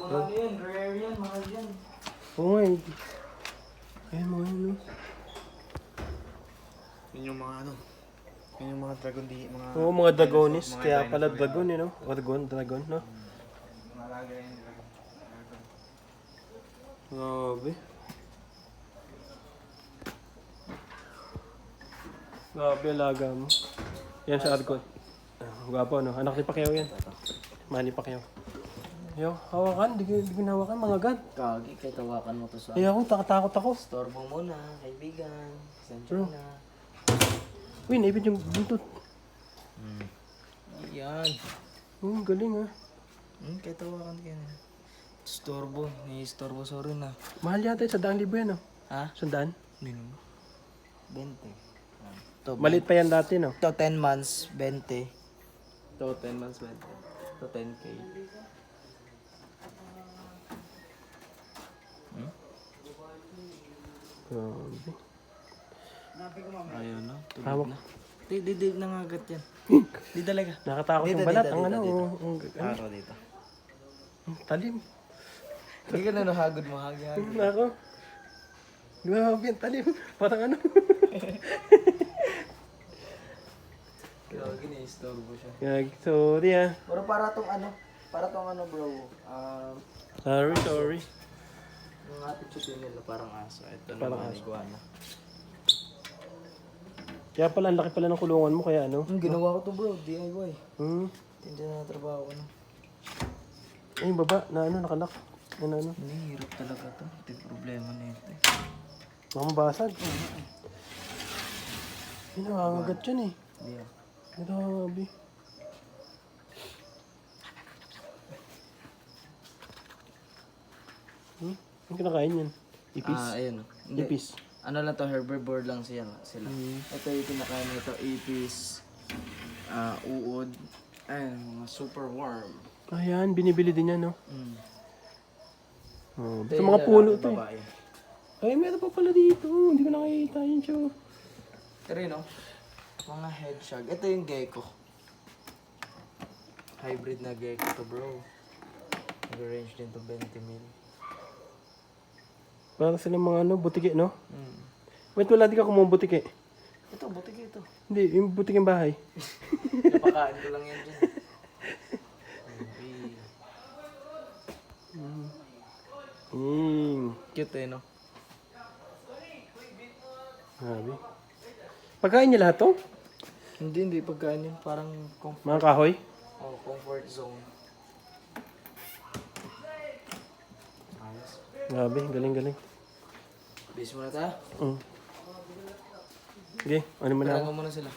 Mga ano yan, rare yan, mahal yan. Oo nga, ayun mga ano. Yun yung mga ano. Yun yung mga dragon di, mga... Oo, mga dragonis. mga Kaya dinosaur pala yan. dragon, no? O, dragon, no? Mga alaga yan, dragon. Grabe. Grabe, alaga mo. Yan sa Argon. Gwapo, no? Anak ni Pacquiao yan. Manny Pacquiao. Yo, hawakan. Di ko nahawakan, mga gan. Kagi, kahit tawakan mo to sa... Ay ako, takot ako. Storbo muna, kaibigan. Bro. Sensya na. Uy, naipit yung buntot. Yan. Galing ha. Kahit tawakan ka na. Storbo, ni-storbo sa rin ah. Mahal yata yun, 100,000 yan, no? Ha? 100? Hindi naman. 20. To, Maliit pa yan dati, no? to 10 months, 20. To 10 months, 20. To 10K. Grabe. Ayun no, Hawak. tulog na. Di nangagat yan. Di talaga. Nakatakot Dito, yung balat. dito, Ang ano, dito. ang Dito. talim. Hindi ka na nahagod mo, hagi. Ako. Grabe, ang talim. Parang ano. Kaya gini-storbo siya. Sorry ah. Pero para tong ano bro, Sorry. yung attitude nila parang aso. Ito Parang naman aso. iguana. Kaya pala, ang laki pala ng kulungan mo, kaya ano? Ginawa ko to bro, DIY. Hmm. Hindi na trabaho ko na. Ay, yung baba, na ano, nakalak. Ano. Hindi, hirap talaga to. Ito yung problema na ito. Baka mabasag. Ay, nangangagat yan eh. Hindi ah. Grabe. Ang kinakain yan? Ipis? Ayun. Hindi. Ipis. Ano lang to, herbivore lang sila. Ito yung kinakain nito, ipis, uod, ayun, mga super worm. Ayan, binibili din yan, no? Oh, Ito sa yung mga puno lalaki, to eh. babae. Ay, meron pa pala dito. Hindi ko nakikita yun, siya. Ito rin, no? Mga hedgehog. Ito yung gecko. Hybrid na gecko to, bro. Nag-range din to 20 mil. Parang silang mga ano, butike, no? Wait, wala di ka kumuha butike. Ito, butik ito. Hindi, yung butike ng bahay. Napakain ko lang yan dyan. Cute eh, no? Grabe. Pagkain niya lahat to? Hindi pagkain yun. Parang Mga kahoy? comfort zone. Ayos. Grabe, galing. Bis mo na ta. Sige, ano mo na ako? Kailangan mo na sila.